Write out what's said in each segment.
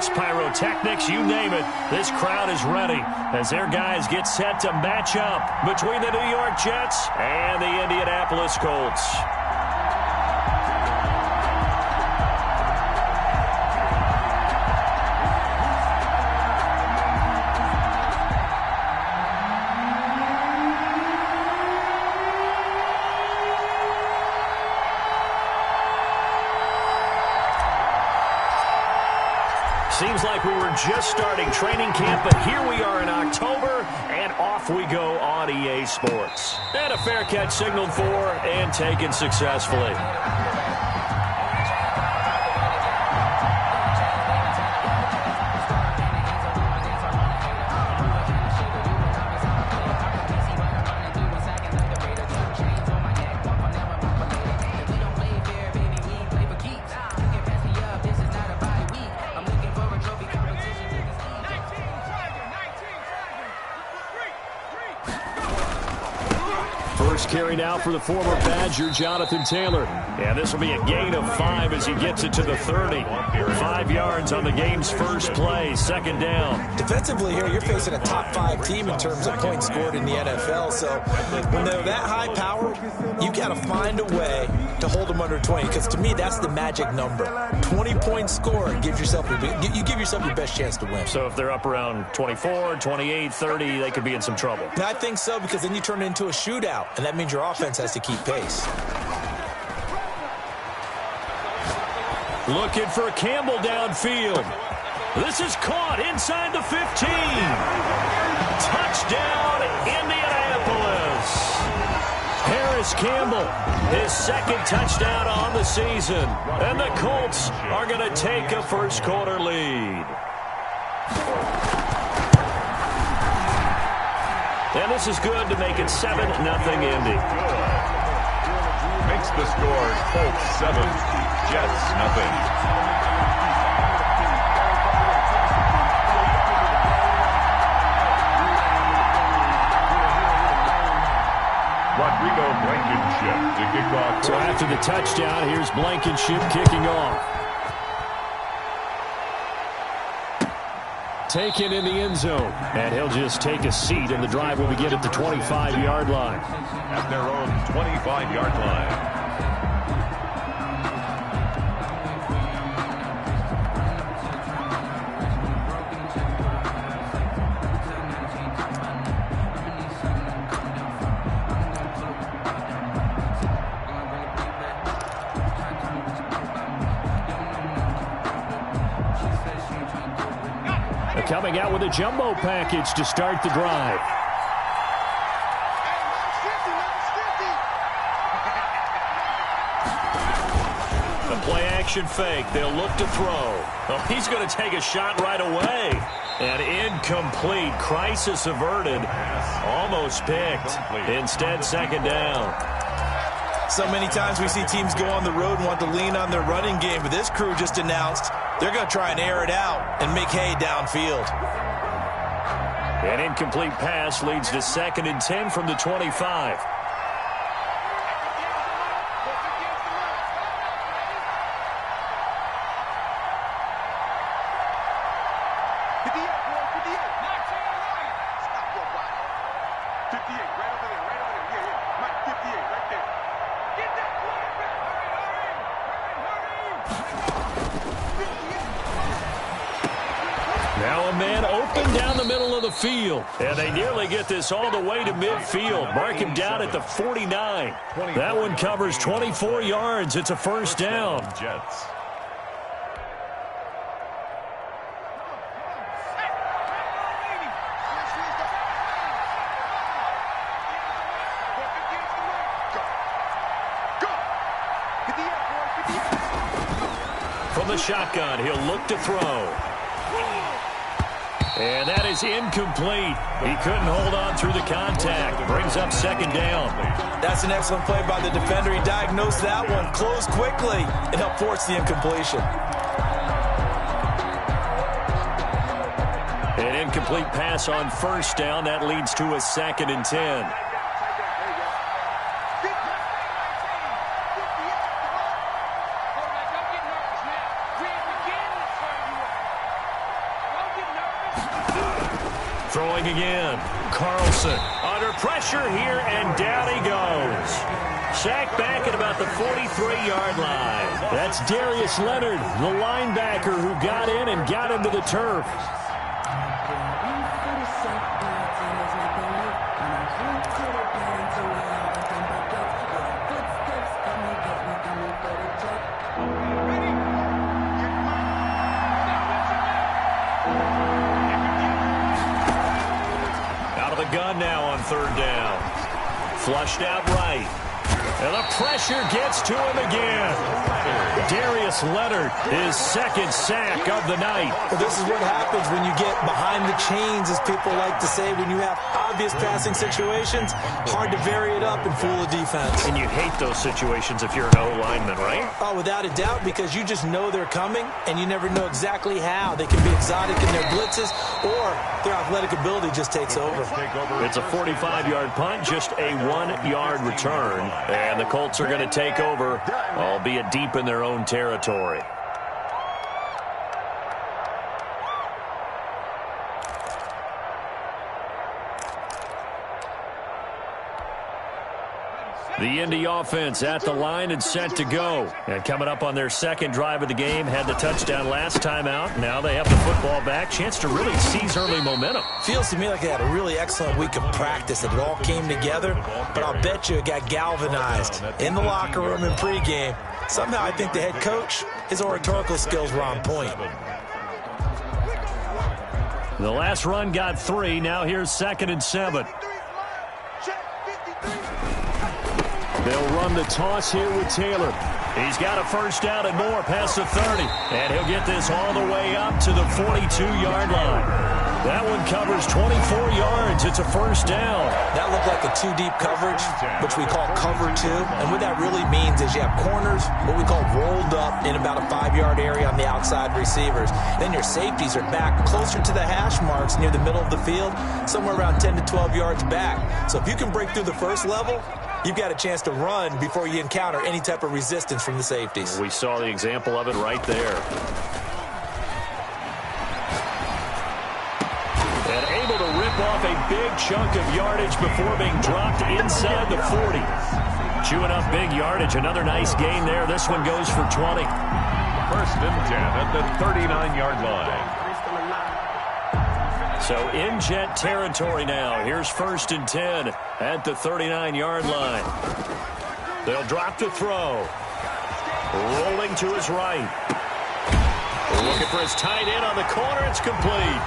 fireworks, pyrotechnics, you name it. This crowd is ready as their guys get set to match up between the New York Jets and the Indianapolis Colts. Seems like we were just starting training camp, but here we are in October, and off we go on EA Sports. And a fair catch signaled for and taken successfully. Carry now for the former Badger, Jonathan Taylor. And this will be a gain of 5 as he gets it to the 30. 5 yards on the game's first play, second down. Defensively here, you're facing a top 5 team in terms of points scored in the NFL. So when they're that high power, you got to find a way to hold them under 20. Because to me, that's the magic number. 20-point score gives yourself you give yourself your best chance to win. So if they're up around 24, 28, 30, they could be in some trouble. And I think so, because then you turn it into a shootout, and that means your offense has to keep pace. Looking for Campbell downfield. This is caught inside the 15. Touchdown, Indianapolis. Harris Campbell, his second touchdown on the season. And the Colts are going to take a first-quarter lead. And this is good to make it 7-0 Indy. Makes the score Colts 7, Jets 0. Rodrigo Blankenship to kick off. So after the touchdown, here's Blankenship kicking off. Taken in the end zone. And he'll just take a seat, and the drive will begin at the 25-yard line. At their own 25-yard line. Coming out with a jumbo package to start the drive. The play-action fake. They'll look to throw. Oh, he's going to take a shot right away. And incomplete. Crisis averted. Almost picked. Instead, second down. So many times we see teams go on the road and want to lean on their running game, but this crew just announced they're going to try and air it out and make hay downfield. An incomplete pass leads to 2nd and 10 from the 25. Now a man open down the middle of the field. And they nearly get this all the way to midfield. Mark him down at the 49. That one covers 24 yards. It's a first down. Jets. From the shotgun, he'll look to throw. And that is incomplete. He couldn't hold on through the contact. Brings up second down. That's an excellent play by the defender. He diagnosed that one, closed quickly, and helped force the incompletion. An incomplete pass on first down. That leads to a 2nd and 10. Throwing again. Carlson under pressure here, and down he goes. Sacked back at about the 43-yard line. That's Darius Leonard, the linebacker who got in and got into the turf. Gun now on third down. Flushed out right. And the pressure gets to him again. Darius Leonard, his second sack of the night. Well, this is what happens when you get behind the chains, as people like to say. When you have obvious passing situations, hard to vary it up and fool a defense. And you hate those situations if you're an O-lineman, right? Oh, without a doubt, because you just know they're coming, and you never know exactly how. They can be exotic in their blitzes, or their athletic ability just takes over. It's a 45-yard punt, just a 1-yard return. And the Colts are going to take over, albeit deep in their own territory. The Indy offense at the line and set to go. And coming up on their second drive of the game, had the touchdown last time out. Now they have the football back. Chance to really seize early momentum. Feels to me like they had a really excellent week of practice. It all came together, but I'll bet you it got galvanized in the locker room in pregame. Somehow I think the head coach, his oratorical skills were on point. The last run got 3. Now here's 2nd and 7. They'll run the toss here with Taylor. He's got a first down and more past the 30. And he'll get this all the way up to the 42-yard line. That one covers 24 yards. It's a first down. That looked like a two-deep coverage, which we call cover two. And what that really means is you have corners, what we call rolled up in about a 5-yard area on the outside receivers. Then your safeties are back closer to the hash marks near the middle of the field, somewhere around 10 to 12 yards back. So if you can break through the first level, you've got a chance to run before you encounter any type of resistance from the safeties. We saw the example of it right there. And able to rip off a big chunk of yardage before being dropped inside the 40. Chewing up big yardage. Another nice gain there. This one goes for 20. 1st and 10 at the 39-yard line. So in Jet territory now. Here's 1st and 10 at the 39-yard line. They'll drop the throw. Rolling to his right. Looking for his tight end on the corner. It's complete.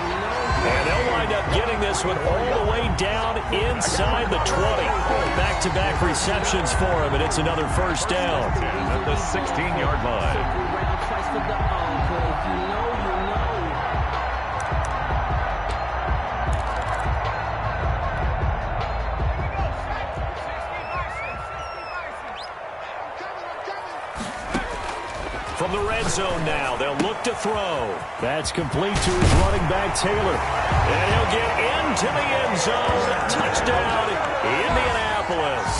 And they'll wind up getting this one all the way down inside the 20. Back-to-back receptions for him, and it's another first down. At the 16-yard line. From the red zone now, they'll look to throw. That's complete to his running back, Taylor. And he'll get into the end zone. Touchdown, Indianapolis.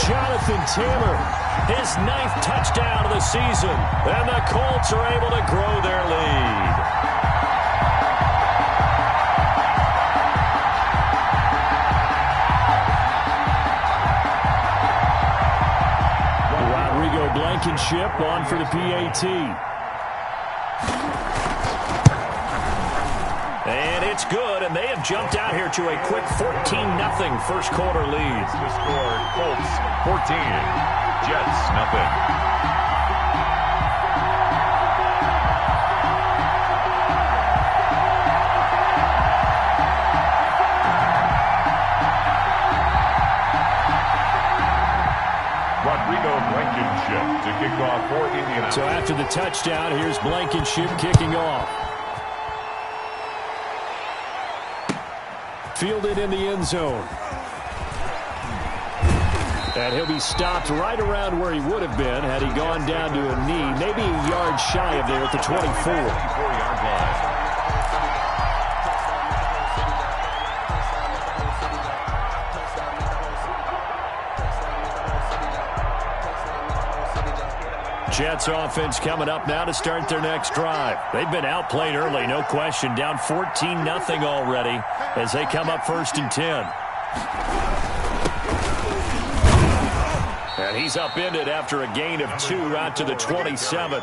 Jonathan Taylor, his 9th touchdown of the season. And the Colts are able to grow their lead. Blankenship on for the PAT. And it's good, and they have jumped out here to a quick 14-0 first quarter lead. The score, Colts 14, Jets 0. To kick off for Indianapolis. So after the touchdown, here's Blankenship kicking off. Fielded in the end zone. And he'll be stopped right around where he would have been had he gone down to a knee, maybe a yard shy of there at the 24-yard line. Jets offense coming up now to start their next drive. They've been outplayed early, no question. Down 14-0 already as they come up 1st and 10. And he's upended after a gain of 2 out to the 27.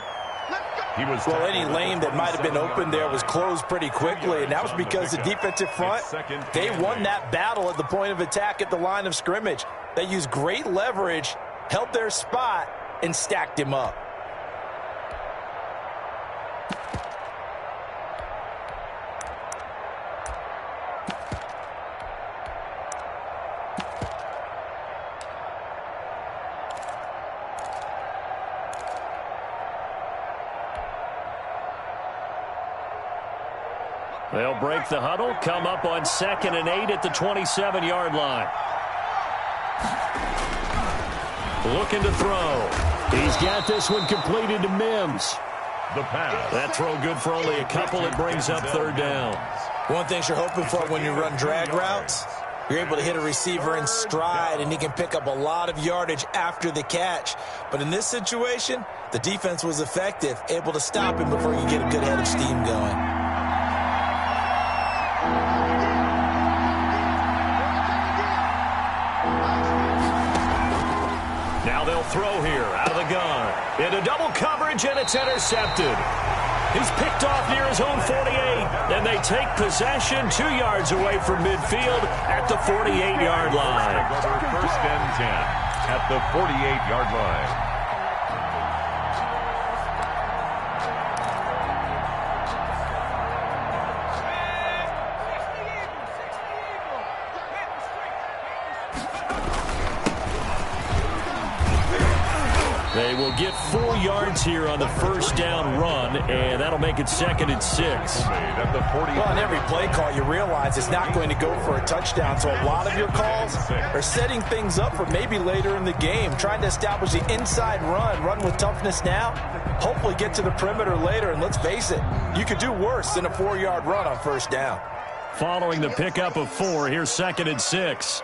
Well, any lane that might have been open there was closed pretty quickly, and that was because the defensive front, they won that battle at the point of attack at the line of scrimmage. They used great leverage, held their spot, and stacked him up. They'll break the huddle, come up on 2nd and 8 at the 27-yard line. Looking to throw. He's got this one completed to Mims. The pass. That throw good for only a couple. It brings up 3rd down. One thing you're hoping for when you run drag routes, you're able to hit a receiver in stride, and he can pick up a lot of yardage after the catch. But in this situation, the defense was effective, able to stop him before you get a good head of steam going. Now they'll throw here out of the gun. Into double coverage, and it's intercepted. He's picked off near his own 48, and they take possession 2 yards away from midfield at the 48-yard line. 1st and 10 at the 48-yard line. They will get 4 yards here on the 1st down run, and that'll make it 2nd and 6. Well, on every play call, you realize it's not going to go for a touchdown, so a lot of your calls are setting things up for maybe later in the game, trying to establish the inside run with toughness now, hopefully get to the perimeter later, and let's face it, you could do worse than a 4-yard run on 1st down. Following the pickup of 4, here's 2nd and 6.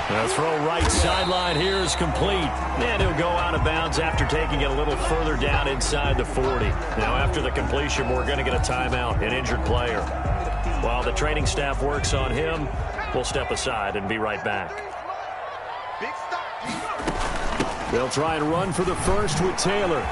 The throw right sideline here is complete. And he'll go out of bounds after taking it a little further down inside the 40. Now after the completion, we're going to get a timeout, an injured player. While the training staff works on him, we'll step aside and be right back. They'll try and run for the 1st with Taylor.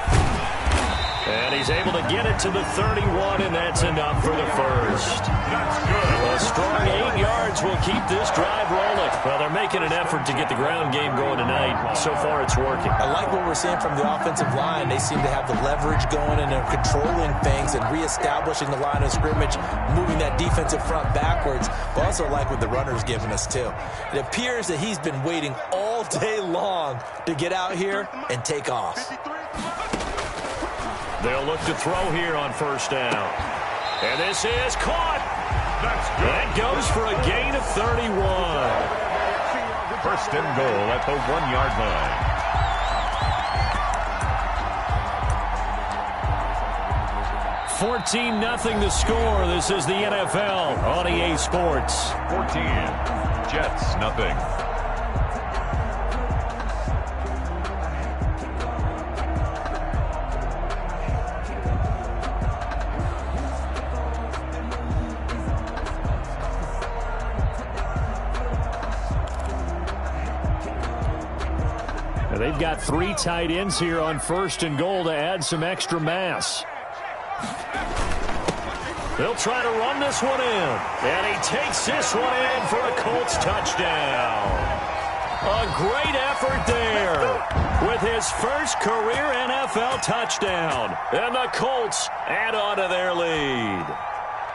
And he's able to get it to the 31, and that's enough for the 1st. That's good. A strong 8 yards will keep this drive rolling. Well, they're making an effort to get the ground game going tonight. So far, it's working. I like what we're seeing from the offensive line. They seem to have the leverage going, and they're controlling things and reestablishing the line of scrimmage, moving that defensive front backwards. But also like what the runner's giving us, too. It appears that he's been waiting all day long to get out here and take off. They'll look to throw here on 1st down. And this is caught. That's good. That goes for a gain of 31. 1st and goal at the 1-yard line. 14-0 the score. This is the NFL on EA Sports. 14, Jets, nothing. They've got 3 tight ends here on 1st and goal to add some extra mass. They'll try to run this one in. And he takes this one in for a Colts touchdown. A great effort there with his 1st career NFL touchdown. And the Colts add on to their lead.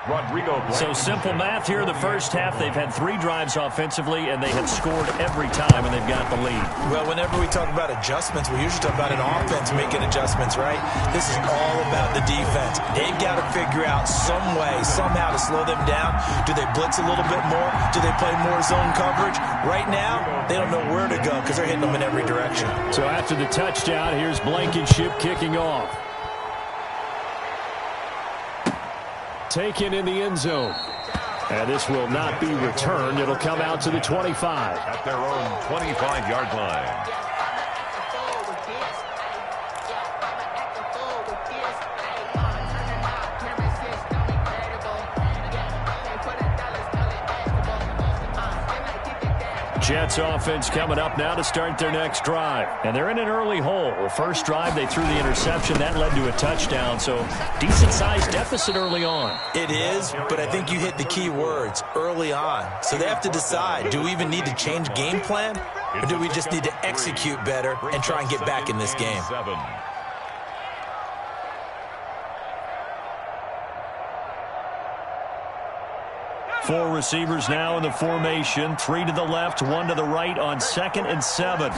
Rodrigo. So simple math here in the 1st half. They've had 3 drives offensively, and they have scored every time, and they've got the lead. Well, whenever we talk about adjustments, we usually talk about an offense making adjustments, right? This is all about the defense. They've got to figure out some way, somehow to slow them down. Do they blitz a little bit more? Do they play more zone coverage? Right now, they don't know where to go because they're hitting them in every direction. So after the touchdown, here's Blankenship kicking off. Taken in the end zone. And this will not be returned. It'll come out to the 25. At their own 25-yard line. Jets offense coming up now to start their next drive. And they're in an early hole. The first drive, they threw the interception. That led to a touchdown. So decent-sized deficit early on. It is, but I think you hit the key words, early on. So they have to decide, do we even need to change game plan? Or do we just need to execute better and try and get back in this game? Four receivers now in the formation. 3 to the left, 1 to the right on 2nd and 7.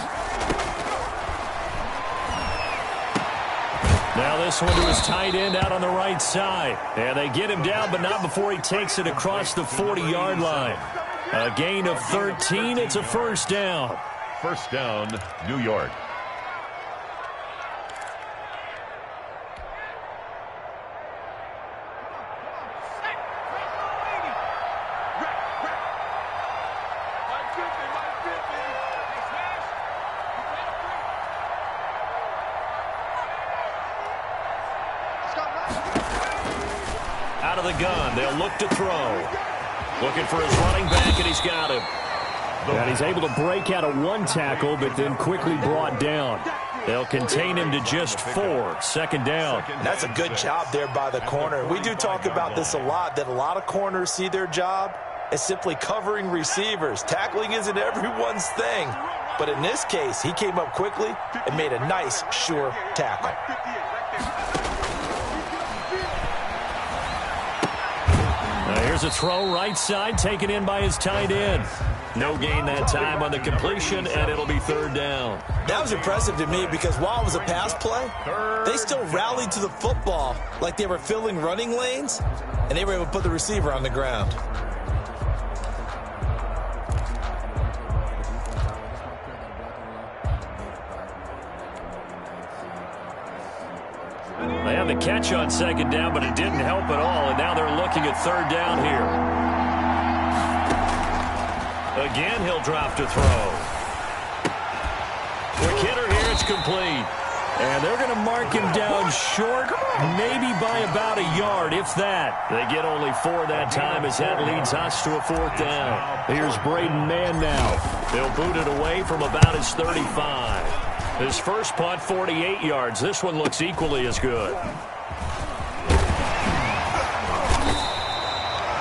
Now this one to his tight end out on the right side. And they get him down, but not before he takes it across the 40-yard line. A gain of 13. It's a first down. First down, New York. Out of the gun, they'll look to throw. Looking for his running back, and he's got him. And he's able to break out of 1 tackle, but then quickly brought down. They'll contain him to just 4. Second down. That's a good job there by the corner. We do talk about this a lot, that a lot of corners see their job as simply covering receivers. Tackling isn't everyone's thing. But in this case, he came up quickly and made a nice, sure tackle. Here's a throw right side, taken in by his tight end. No gain that time on the completion, and it'll be third down. That was impressive to me because while it was a pass play, they still rallied to the football like they were filling running lanes, and they were able to put the receiver on the ground. They had the catch on second down, but it didn't help at all, and now they're looking at third down here. Again, he'll drop to throw. Quick hitter here, it's complete. And they're going to mark him down short, maybe by about a yard, if that. They get only 4 that time as that leads us to a fourth down. Here's Braden Mann now. They'll boot it away from about his 35. His first punt, 48 yards. This one looks equally as good.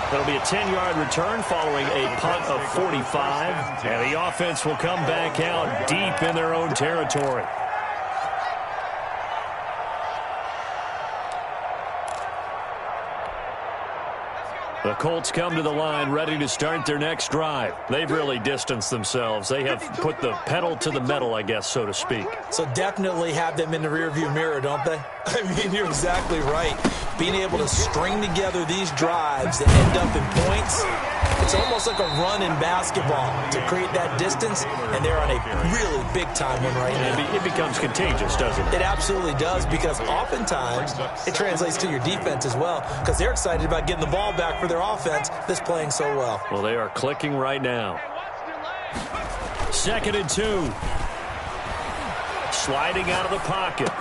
That'll be a 10-yard return following a punt of 45. And the offense will come back out deep in their own territory. The Colts come to the line ready to start their next drive. They've really distanced themselves. They have put the pedal to the metal, I guess, so to speak. So definitely have them in the rearview mirror, don't they? I mean, you're exactly right. Being able to string together these drives that end up in points, it's almost like a run in basketball to create that distance, and they're on a really big-time one right now. It becomes contagious, doesn't it? It absolutely does, because oftentimes it translates to your defense as well, because they're excited about getting the ball back for their offense that's playing so well. Well, they are clicking right now. 2nd and 2. Sliding out of the pocket.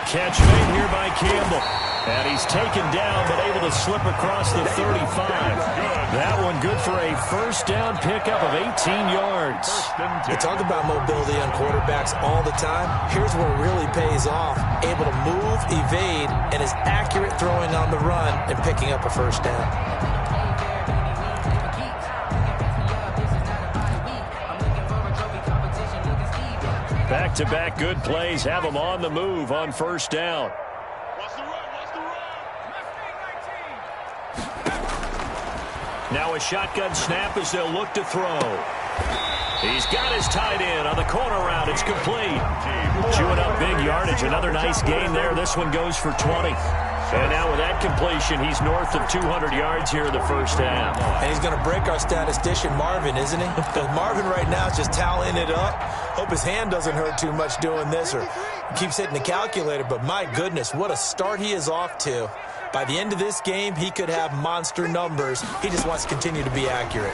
Catch made here by Campbell. And he's taken down, but able to slip across the 35. That one good for a first down pickup of 18 yards. We talk about mobility on quarterbacks all the time. Here's where it really pays off. Able to move, evade, and is accurate throwing on the run and picking up a first down. Back-to-back good plays have them on the move on first down. Now a shotgun snap as they'll look to throw. He's got his tight end on the corner route. It's complete. Chewing up big yardage. Another nice gain there. This one goes for 20. And now with that completion, he's north of 200 yards here in the first half. And he's going to break our statistician Marvin, isn't he? Because Marvin right now is just tallying it up. Hope his hand doesn't hurt too much doing this or keeps hitting the calculator. But my goodness, what a start he is off to. By the end of this game, he could have monster numbers. He just wants to continue to be accurate.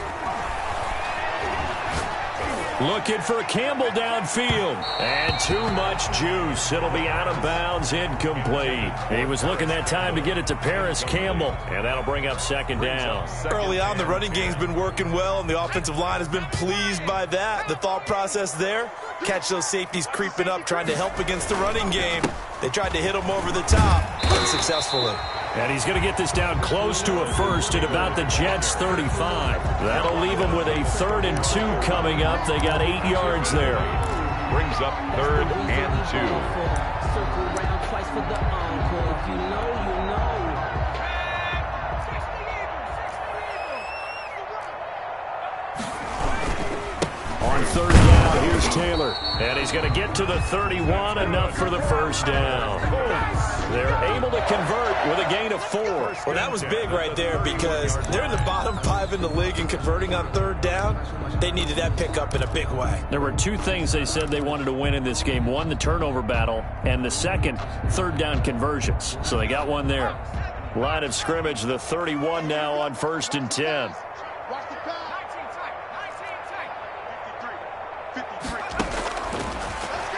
Looking for Campbell downfield. And too much juice. It'll be out of bounds, incomplete. He was looking that time to get it to Paris Campbell. And that'll bring up second down. Early on, the running game's been working well, and the offensive line has been pleased by that. The thought process there, catch those safeties creeping up, trying to help against the running game. They tried to hit him over the top unsuccessfully. And he's going to get this down close to a first at about the Jets' 35. That'll leave him with a 3rd and 2 coming up. They got 8 yards there. Brings up 3rd and 2. Circle around twice for the encore. If you know, you know. On 3rd down, here's Taylor. And he's going to get to the 31, enough for the first down. They're able to convert with a gain of 4. Well, that was big right there because they're in the bottom 5 in the league and converting on 3rd down. They needed that pickup in a big way. There were 2 things they said they wanted to win in this game. One, the turnover battle, and the second, 3rd down conversions. So they got one there. Line of scrimmage, the 31 now on 1st and 10.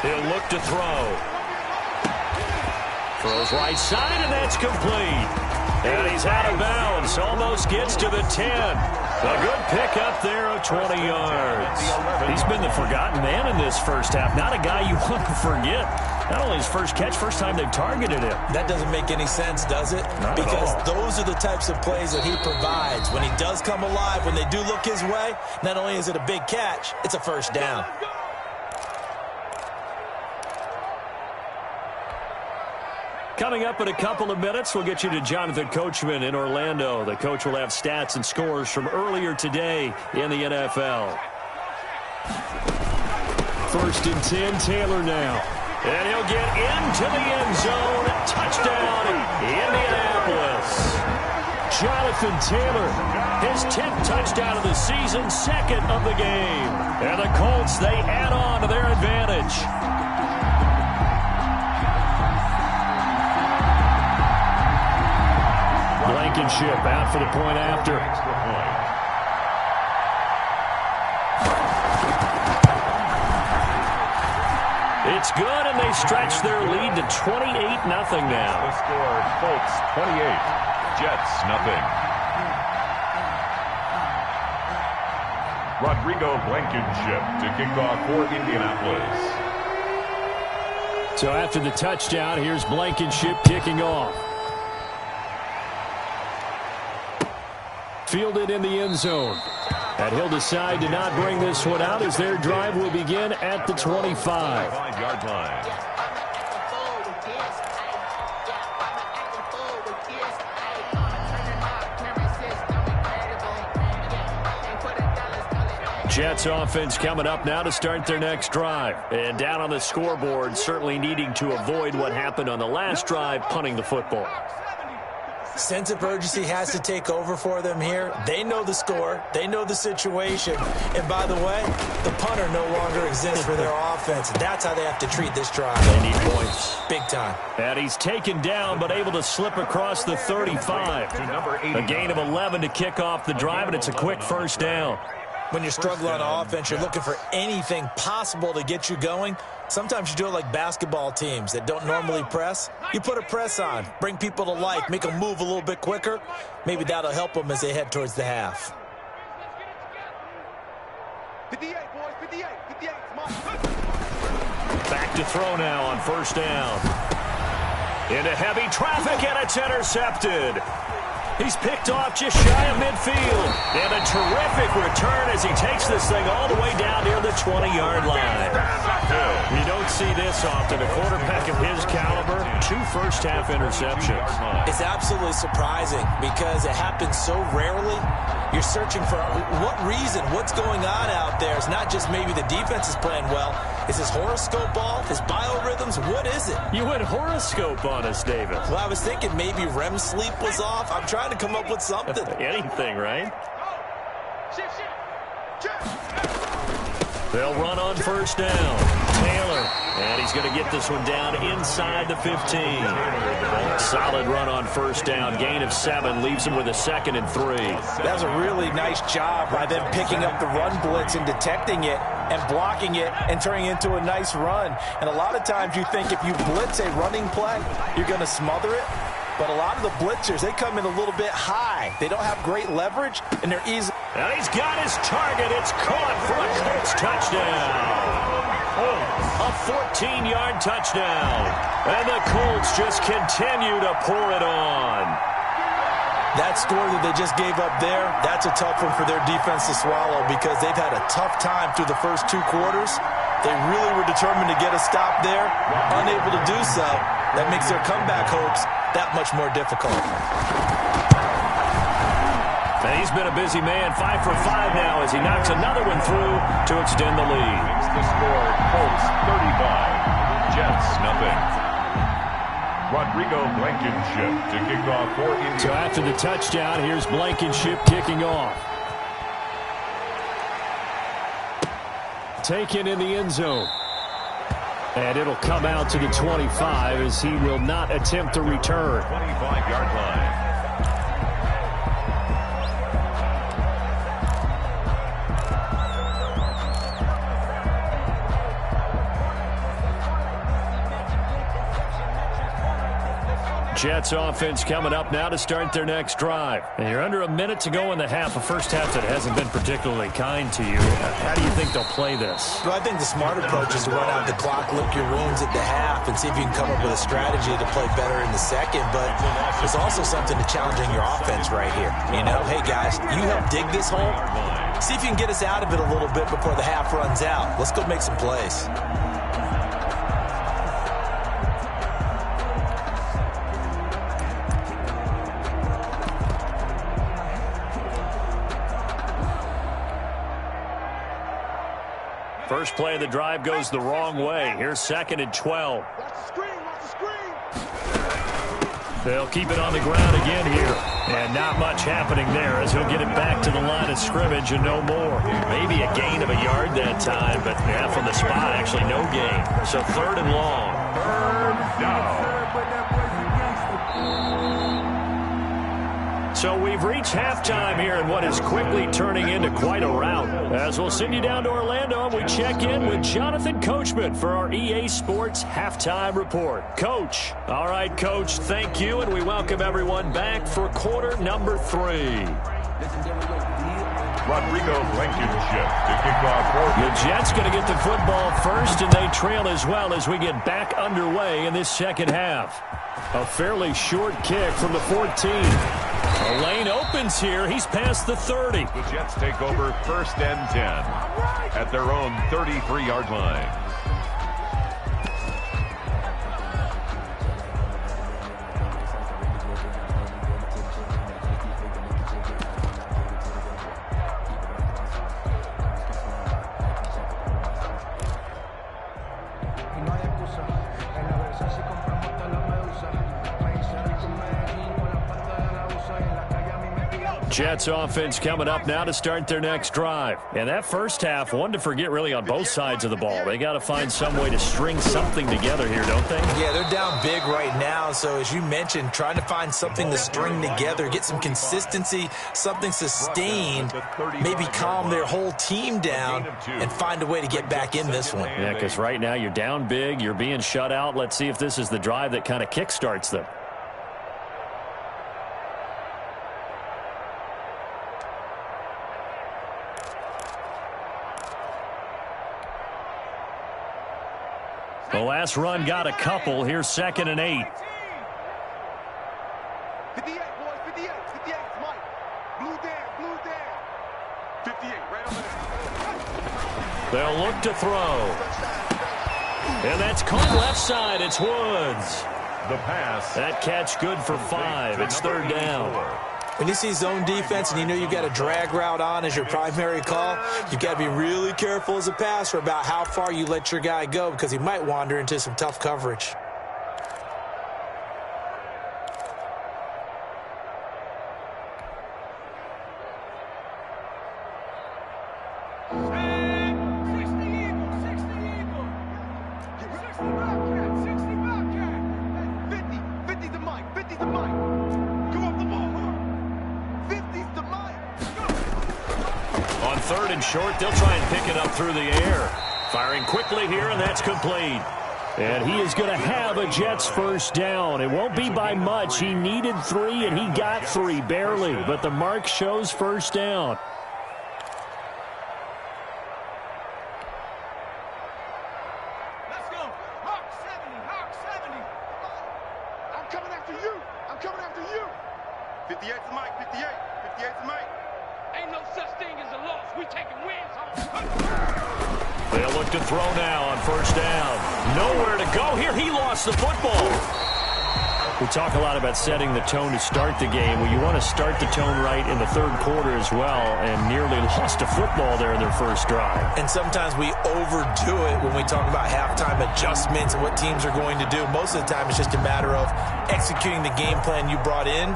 He'll look to throw. Throws right side, and that's complete. And he's out of bounds. Almost gets to the 10. A good pickup there of 20 yards. He's been the forgotten man in this first half. Not a guy you want to forget. Not only his first catch, first time they've targeted him. That doesn't make any sense, does it? Because those are the types of plays that he provides. When he does come alive, when they do look his way, not only is it a big catch, it's a first down. Coming up in a couple of minutes, we'll get you to Jonathan Coachman in Orlando. The coach will have stats and scores from earlier today in the NFL. 1st and 10, Taylor now. And he'll get into the end zone. Touchdown, Indianapolis. Jonathan Taylor, his 10th touchdown of the season, 2nd of the game. And the Colts, they add on to their advantage. Blankenship out for the point after. It's good, and they stretch their lead to 28-0 now. The score, Colts 28, Jets 0. Rodrigo Blankenship to kick off for Indianapolis. So after the touchdown, here's Blankenship kicking off. Fielded in the end zone. And he'll decide to not bring this one out as their drive will begin at the 25. 5-yard line. Jets offense coming up now to start their next drive. And down on the scoreboard, certainly needing to avoid what happened on the last drive, punting the football. Sense of urgency has to take over for them here. They know the score. They know the situation. And by the way, the punter no longer exists for their offense. That's how they have to treat this drive. They need points. Big time. And he's taken down but able to slip across the 35. A gain of 11 to kick off the drive, and it's a quick first down. When you're struggling on offense, you're looking for anything possible to get you going. Sometimes you do it like basketball teams that don't normally press. You put a press on, bring people to life, make them move a little bit quicker. Maybe that'll help them as they head towards the half. 58, boys, 58. Back to throw now on first down. Into heavy traffic, and it's intercepted. He's picked off just shy of midfield. And a terrific return as he takes this thing all the way down near the 20-yard line. You don't see this often. A quarterback of his caliber, 2 first-half interceptions. It's absolutely surprising because it happens so rarely. You're searching for what reason, what's going on out there. It's not just maybe the defense is playing well. Is his horoscope off? His biorhythms? What is it? You went horoscope on us, David. Well, I was thinking maybe REM sleep was off. I'm trying to come up with something. Anything, right? They'll run on first down. Taylor. And he's going to get this one down inside the 15. Solid run on first down. Gain of 7 leaves him with a 2nd and 3. That was a really nice job by them picking up the run blitz and detecting it and blocking it and turning it into a nice run. And a lot of times you think if you blitz a running play, you're going to smother it. But a lot of the blitzers, they come in a little bit high. They don't have great leverage, and they're easy. And he's got his target. It's caught for a Colts touchdown. A 14-yard touchdown. And the Colts just continue to pour it on. That score that they just gave up there, that's a tough one for their defense to swallow because they've had a tough time through the first 2 quarters. They really were determined to get a stop there, unable to do so. That makes their comeback hopes that much more difficult. And he's been a busy man, 5 for 5 now as he knocks another one through to extend the lead. It's the score, Colts 35, Jets nothing. Rodrigo Blankenship to kick off for India. So after the touchdown, here's Blankenship kicking off. Taken in the end zone. And it'll come out to the 25 as he will not attempt to return. 25-yard line. Jets offense coming up now to start their next drive. And you're under a minute to go in the half, a first half that hasn't been particularly kind to you. How do you think they'll play this? Well, I think the smart approach is to run out the clock, lick your wounds at the half, and see if you can come up with a strategy to play better in the second. But there's also something to challenging your offense right here. You know, hey, guys, you help dig this hole. See if you can get us out of it a little bit before the half runs out. Let's go make some plays. First play of the drive goes the wrong way. Here's 2nd and 12. They'll keep it on the ground again here. And not much happening there as he'll get it back to the line of scrimmage and no more. Maybe a gain of a yard that time, but yeah, from the spot, actually no gain. So 3rd and long. 3rd down. So we've reached halftime here in what is quickly turning into quite a rout. As we'll send you down to Orlando and we check in with Jonathan Coachman for our EA Sports Halftime Report. Coach. All right, Coach, thank you, and we welcome everyone back for quarter number 3. Rodrigo Blankenship to kick off for The Jets going to get the football first, and they trail as well as we get back underway in this second half. A fairly short kick from the 14. The lane opens here. He's past the 30. The Jets take over 1st and 10 at their own 33-yard line. Jets offense coming up now to start their next drive. And that first half, one to forget really on both sides of the ball. They got to find some way to string something together here, don't they? Yeah, they're down big right now. So as you mentioned, trying to find something to string together, get some consistency, something sustained, maybe calm their whole team down and find a way to get back in this one. Yeah, because right now you're down big, you're being shut out. Let's see if this is the drive that kind of kickstarts them. The last run got a couple. Here's 2nd and 8. 58, boys, 58, 58, Mike. Blue down, 58, right over there. They'll look to throw. And that's caught left side. It's Woods. The pass. That catch good for 5. It's third down. When you see zone defense and you know you've got a drag route on as your primary call, you've got to be really careful as a passer about how far you let your guy go because he might wander into some tough coverage. Third and short, they'll try and pick it up through the air. Firing quickly here, and that's complete. And he is going to have a Jets first down. It won't be by much. He needed 3, and he got 3, barely. But the mark shows first down. Let's go. Hawk 70, Hawk 70. I'm coming after you. I'm coming after you. 58's the mic, 58. 58's the mic. Ain't no such thing as a loss. We taking wins home. They'll look to throw now on first down. Nowhere to go here. He lost the football. We talk a lot about setting the tone to start the game. Well, you want to start the tone right in the third quarter as well, and nearly lost a football there in their first drive. And sometimes we overdo it when we talk about halftime adjustments and what teams are going to do. Most of the time it's just a matter of executing the game plan you brought in.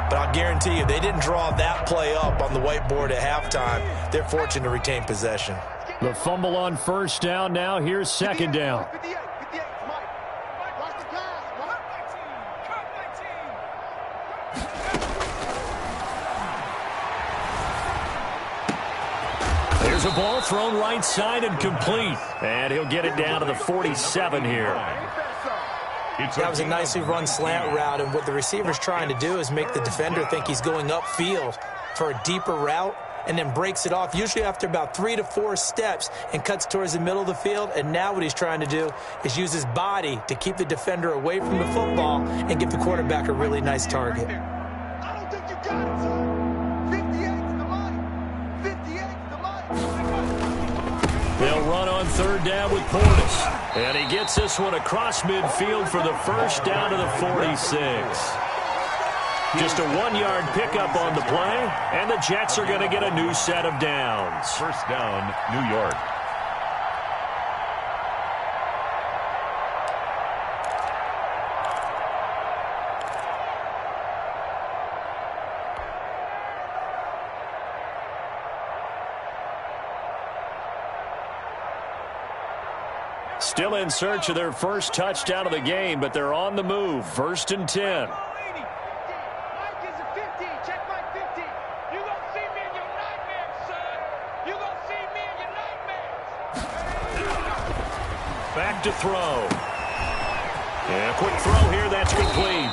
But I'll guarantee you, they didn't draw that play up on the whiteboard at halftime. They're fortunate to retain possession. The fumble on first down now. Here's second down. 58, 58's Mike. Watch the pass. There's a ball thrown right side and complete. And he'll get it down to the 47 here. That was a nicely run slant route, and what the receiver's trying to do is make the defender think he's going upfield for a deeper route and then breaks it off, usually after about 3 to 4 steps, and cuts towards the middle of the field. And now what he's trying to do is use his body to keep the defender away from the football and give the quarterback a really nice target. I don't think you got it, son. 58's the mic. 58's the mic. They'll run on third down with Portis. And he gets this one across midfield for the first down to the 46. Just a 1-yard pickup on the play, and the Jets are going to get a new set of downs. First down, New York. Still in search of their first touchdown of the game, but they're on the move. First and 10. Back to throw. And a quick throw here. That's complete.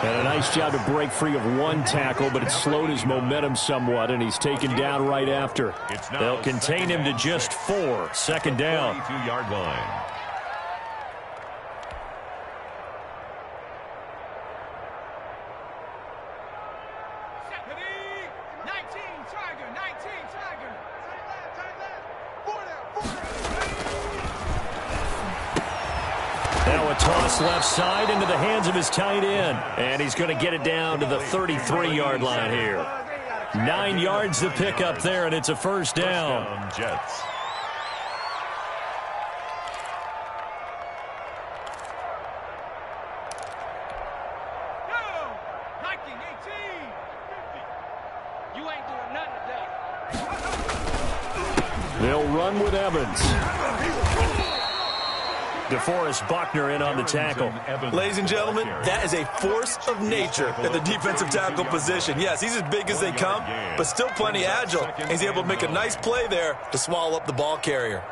And a nice job to break free of one tackle, but it slowed his momentum somewhat, and he's taken down right after. They'll contain him to just 4. Second down. 42-yard line. Now a toss left side into the hands of his tight end. And he's going to get it down to the 33-yard line here. 9 yards to pick up there, and it's a first down. Jets. They'll run with Evans. DeForest Buckner in on the tackle. Ladies and gentlemen, that is a force of nature at the defensive tackle position. Yes, he's as big as they come, but still plenty agile. He's able to make a nice play there to swallow up the ball carrier.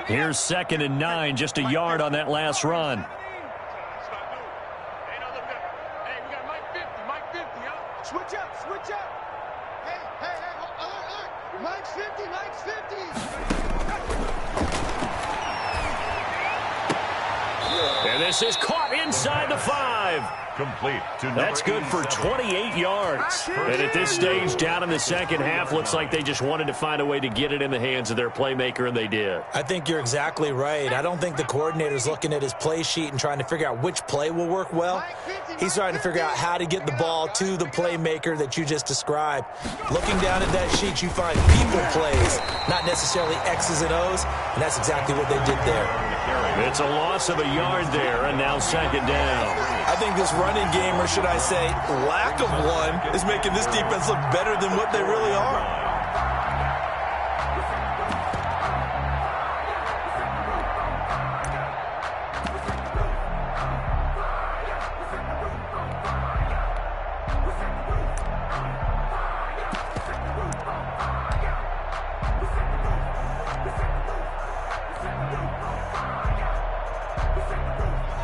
Here's second and 9, just a yard on that last run. Switch up, switch up. Hey, look. Mike's 50, Mike's 50. And this is caught inside the 5. complete to That's good for 28 yards. And at this stage, down in the second half, looks like they just wanted to find a way to get it in the hands of their playmaker, and they did. I think you're exactly right. I don't think the coordinator's looking at his play sheet and trying to figure out which play will work well. He's trying to figure out how to get the ball to the playmaker that you just described. Looking down at that sheet, you find people plays, not necessarily X's and O's, and that's exactly what they did there. It's a loss of a yard there, and now second down. I think this running game, or should I say lack of one, is making this defense look better than what they really are.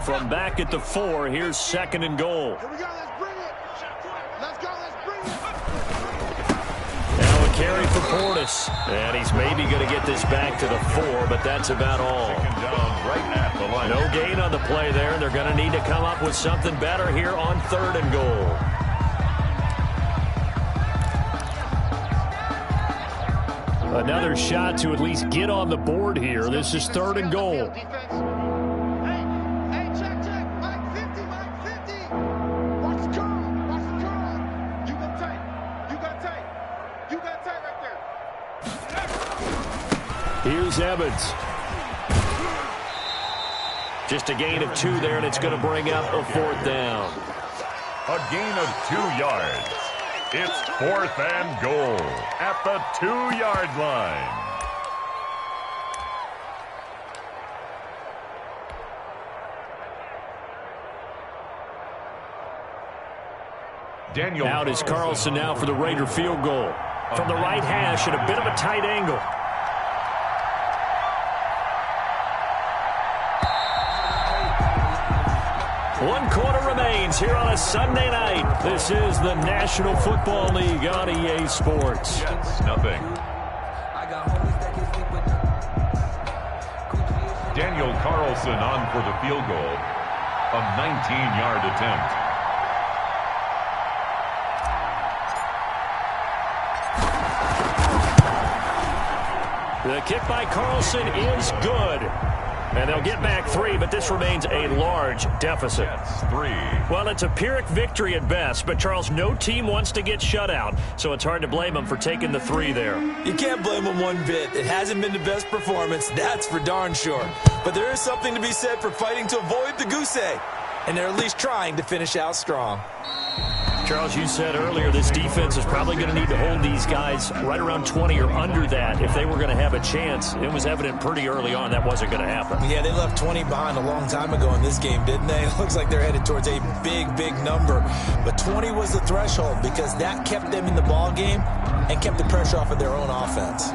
From back at the 4, here's second and goal. Here we go, let's bring it. Let's go, let's bring it. Now a carry for Portis. And he's maybe going to get this back to the 4, but that's about all. Right at the line. No gain on the play there, and they're going to need to come up with something better here on third and goal. Another shot to at least get on the board here. This is third and goal. Here's Evans. Just a gain of 2 there, and it's going to bring up a fourth down. A gain of 2 yards. It's 4th and goal at the 2-yard line. Daniel Out is Carlson now for the Raider field goal. From the right hash at a bit of a tight angle. One quarter remains here on a Sunday night. This is the National Football League on EA Sports. Jets, nothing. Daniel Carlson on for the field goal. A 19-yard attempt. The kick by Carlson is good. And they'll get back 3, but this remains a large deficit. Jets, 3. Well, it's a Pyrrhic victory at best, but, Charles, no team wants to get shut out, so it's hard to blame them for taking the 3 there. You can't blame them one bit. It hasn't been the best performance, that's for darn sure. But there is something to be said for fighting to avoid the goose egg, and they're at least trying to finish out strong. Charles, you said earlier this defense is probably going to need to hold these guys right around 20 or under that if they were going to have a chance. It was evident pretty early on that wasn't going to happen. Yeah, they left 20 behind a long time ago in this game, didn't they? It looks like they're headed towards a big, big number. But 20 was the threshold because that kept them in the ball game and kept the pressure off of their own offense.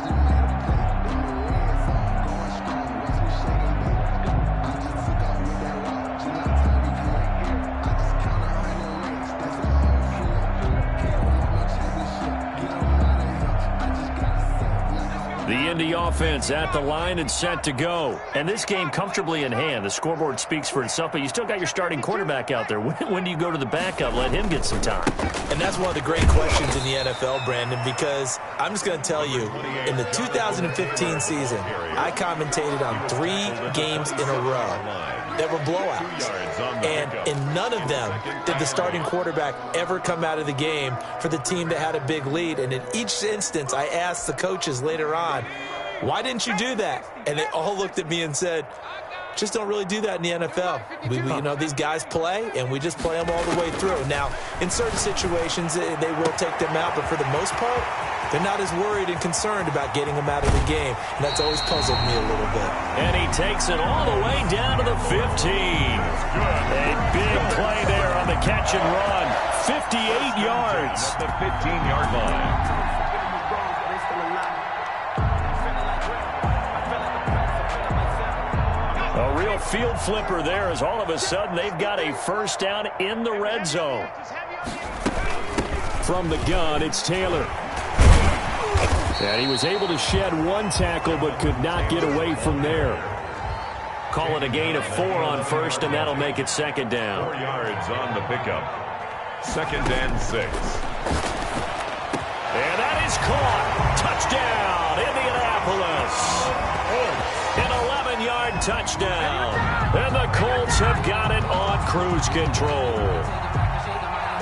The Indy offense at the line and set to go. And this game comfortably in hand. The scoreboard speaks for itself, but you still got your starting quarterback out there. When do you go to the backup? Let him get some time. And that's one of the great questions in the NFL, Brandon, because I'm just going to tell you, in the 2015 season, I commentated on 3 games in a row that were blowouts. And in none of them did the starting quarterback ever come out of the game for the team that had a big lead. And in each instance, I asked the coaches later on, why didn't you do that? And they all looked at me and said, just don't really do that in the NFL. You know, these guys play, and we just play them all the way through. Now, in certain situations, they will take them out, but for the most part, they're not as worried and concerned about getting them out of the game, and that's always puzzled me a little bit. And he takes it all the way down to the 15. A big play there on the catch and run. 58 yards. At the 15-yard line. A real field flipper there as all of a sudden they've got a first down in the red zone. From the gun, it's Taylor. And he was able to shed one tackle but could not get away from there. Call it a gain of 4 on first, and that'll make it second down. 4 yards on the pickup. 2nd and 6. And that is caught. Touchdown, Indianapolis. An 11-yard touchdown. And the Colts have got it on cruise control.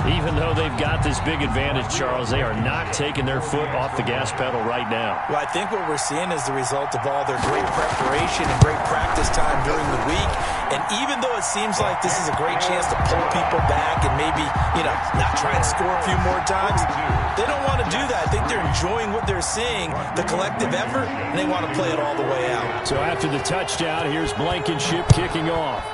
Even though they've got this big advantage, Charles, they are not taking their foot off the gas pedal right now. Well, I think what we're seeing is the result of all their great preparation and great practice time during the week. And even though it seems like this is a great chance to pull people back and maybe, not try and score a few more times, they don't want to do that. I think they're enjoying what they're seeing, the collective effort, and they want to play it all the way out. So after the touchdown, here's Blankenship kicking off.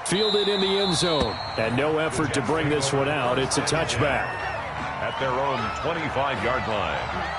Fielded in the end zone. And no effort to bring this one out. It's a touchback. At their own 25-yard line.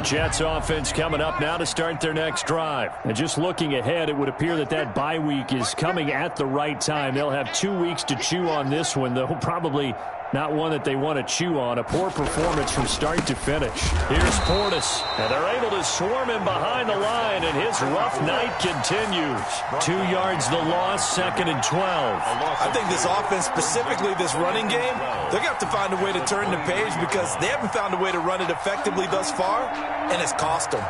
Jets offense coming up now to start their next drive. And just looking ahead, it would appear that bye week is coming at the right time. They'll have 2 weeks to chew on this one, though probably not one that they want to chew on. A poor performance from start to finish. Here's Portis, and they're able to swarm him behind the line, and his rough night continues. 2 yards the loss, 2nd and 12. I think this offense, specifically this running game, they're going to have to find a way to turn the page because they haven't found a way to run it effectively thus far, and it's cost them.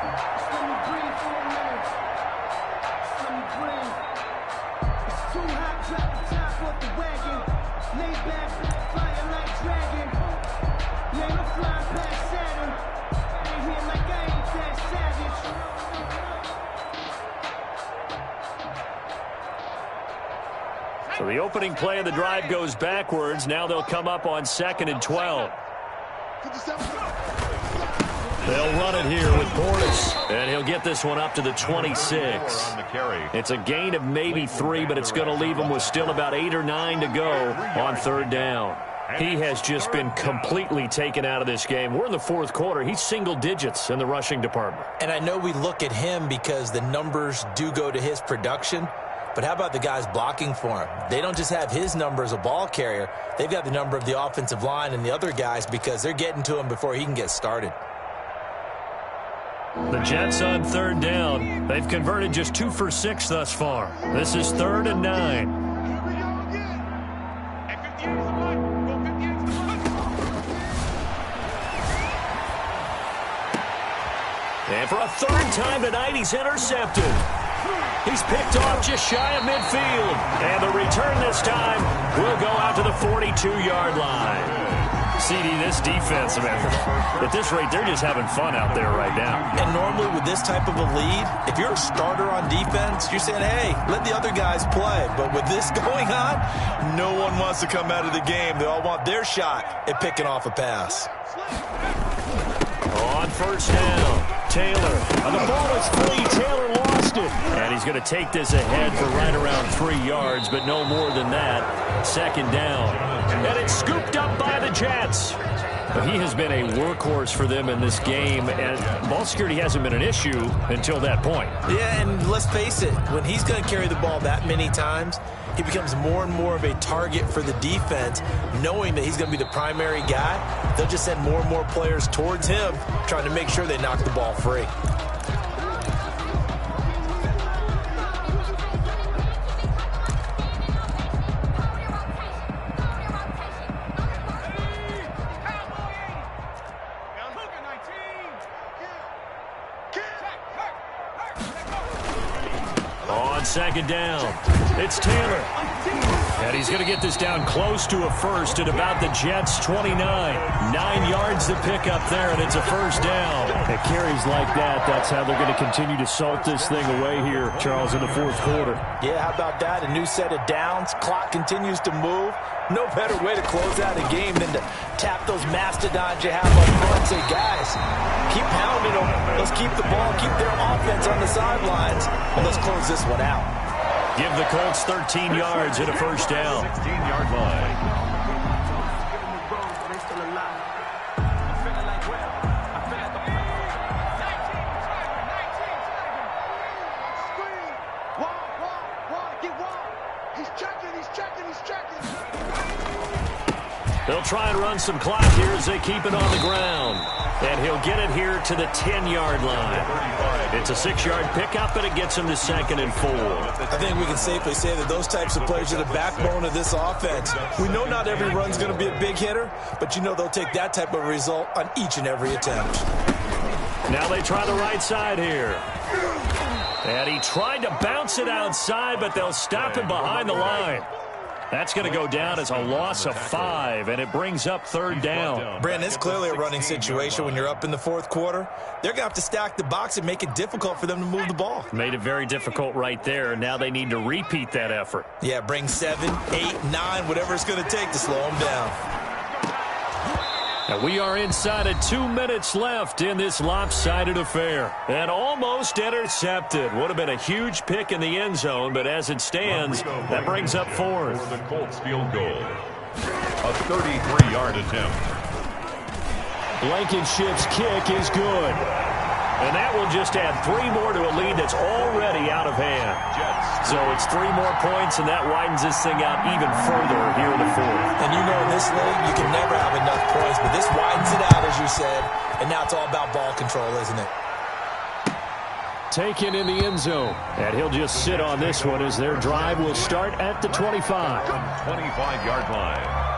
So the opening play of the drive goes backwards. Now they'll come up on 2nd and 12. They'll run it here with Portis, and he'll get this one up to the 26. It's a gain of maybe 3, but it's going to leave him with still about 8 or 9 to go on 3rd down. He has just been completely taken out of this game. We're in the 4th quarter. He's single digits in the rushing department. And I know we look at him because the numbers do go to his production, but how about the guys blocking for him? They don't just have his number as a ball carrier. They've got the number of the offensive line and the other guys because they're getting to him before he can get started. The Jets on 3rd down. They've converted just 2 for 6 thus far. This is 3rd and 9. And for a 3rd time tonight, he's intercepted. He's picked off just shy of midfield. And the return this time will go out to the 42-yard line. CD, this defense, man, at this rate, they're just having fun out there right now. And normally with this type of a lead, if you're a starter on defense, you're saying, hey, let the other guys play. But with this going on, no one wants to come out of the game. They all want their shot at picking off a pass. On 1st down, Taylor. And the ball is free. Taylor lost it. And he's going to take this ahead for right around 3 yards, but no more than that. 2nd down. And it's scooped up by the Jets. But he has been a workhorse for them in this game, and ball security hasn't been an issue until that point. Yeah, and let's face it, when he's going to carry the ball that many times, he becomes more and more of a target for the defense, knowing that he's going to be the primary guy. They'll just send more and more players towards him, trying to make sure they knock the ball free. On 2nd down, it's Taylor. And he's going to get this down close to a first at about the Jets' 29. 9 yards to pick up there, and it's a 1st down. At carries like that, that's how they're going to continue to salt this thing away here, Charles, in the 4th quarter. Yeah, how about that? A new set of downs. Clock continues to move. No better way to close out a game than to tap those mastodons you have up front and say, guys, keep pounding them. Let's keep the ball, keep their offense on the sidelines, and let's close this one out. Give the Colts 13 yards and a 1st down. 16-yard line. They'll try and run some clock here as they keep it on the ground. And he'll get it here to the 10-yard line. It's a 6-yard pickup, and it gets him to 2nd and 4. I think we can safely say that those types of players are the backbone of this offense. We know not every run's going to be a big hitter, but you know they'll take that type of result on each and every attempt. Now they try the right side here. And he tried to bounce it outside, but they'll stop him behind the line. That's going to go down as a loss of 5, and it brings up 3rd down. Brandon, it's clearly a running situation when you're up in the 4th quarter. They're going to have to stack the box and make it difficult for them to move the ball. Made it very difficult right there. Now they need to repeat that effort. Yeah, bring 7, 8, 9, whatever it's going to take to slow them down. And we are inside of 2 minutes left in this lopsided affair. And almost intercepted. Would have been a huge pick in the end zone, but as it stands, that brings up 4th. For the Colts field goal. A 33-yard attempt. Blankenship's kick is good. And that will just add 3 more to a lead that's already out of hand. So it's 3 more points, and that widens this thing out even further here in the 4th. And you know in this league, you can never have enough points, but this widens it out, as you said, and now it's all about ball control, isn't it? Taken in the end zone, and he'll just sit on this one as their drive will start at the 25. 25-yard line.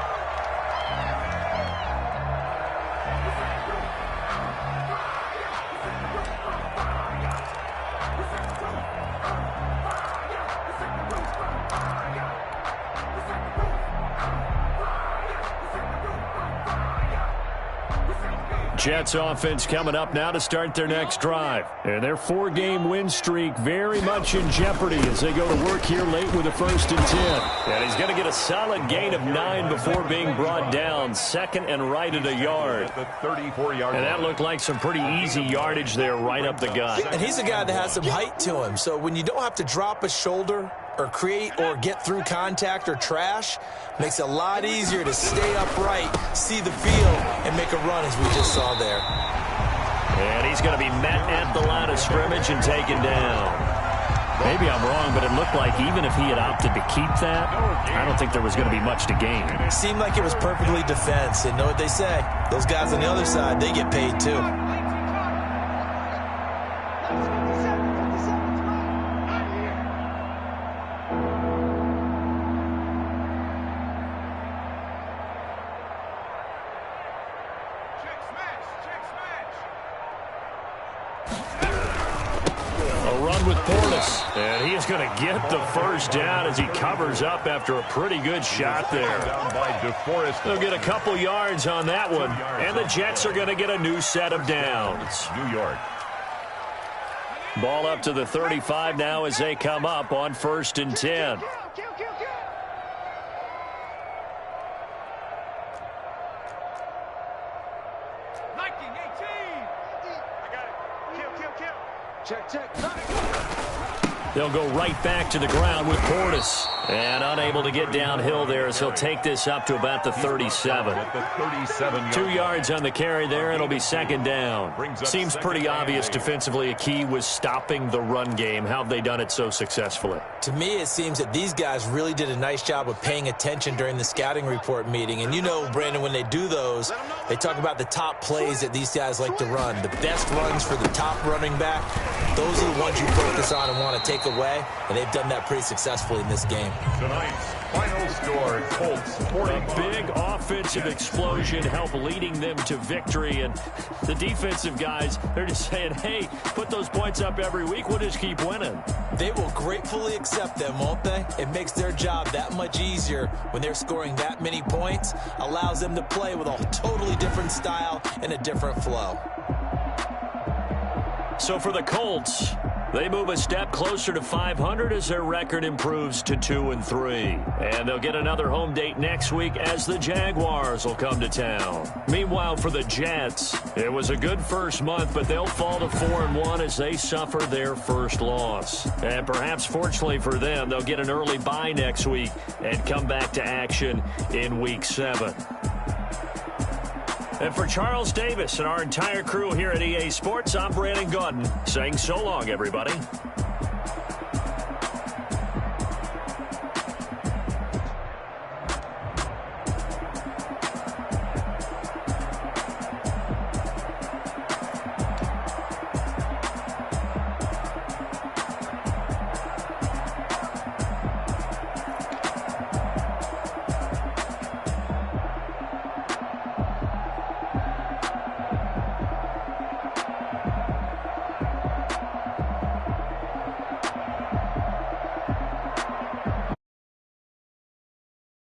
Jets offense coming up now to start their next drive. And their 4-game win streak very much in jeopardy as they go to work here late with a 1st and 10. And he's going to get a solid gain of 9 before being brought down. 2nd and right at a yard. The 34-yard. And that looked like some pretty easy yardage there right up the gut. And he's a guy that has some height to him. So when you don't have to drop a shoulder or create or get through contact or trash, makes it a lot easier to stay upright, see the field, and make a run as we just saw there. And he's going to be met at the line of scrimmage and taken down. Maybe I'm wrong, but it looked like even if he had opted to keep that, I don't think there was going to be much to gain. It seemed like it was perfectly defense, and know what they say. Those guys on the other side, they get paid too. And he is going to get the 1st down as he covers up after a pretty good shot there. They'll get a couple yards on that one, and the Jets are going to get a new set of downs. New York. Ball up to the 35 now as they come up on 1st and 10. They'll go right back to the ground with Portis. And unable to get downhill there as he'll take this up to about the 37. 2 yards on the carry there, and it'll be 2nd down. Seems pretty obvious defensively a key was stopping the run game. How have they done it so successfully? To me, it seems that these guys really did a nice job of paying attention during the scouting report meeting. And you know, Brandon, when they do those, they talk about the top plays that these guys like to run. The best runs for the top running back, those are the ones you focus on and want to take away. And they've done that pretty successfully in this game. Tonight's final score, Colts 40. A big offensive explosion helped leading them to victory. And the defensive guys, they're just saying, hey, put those points up every week. We'll just keep winning. They will gratefully accept them, won't they? It makes their job that much easier when they're scoring that many points. Allows them to play with a totally different style and a different flow. So for the Colts, they move a step closer to 500 as their record improves to 2-3. And they'll get another home date next week as the Jaguars will come to town. Meanwhile, for the Jets, it was a good first month, but they'll fall to 4-1 as they suffer their first loss. And perhaps fortunately for them, they'll get an early bye next week and come back to action in Week 7. And for Charles Davis and our entire crew here at EA Sports, I'm Brandon Gaudin saying so long, everybody.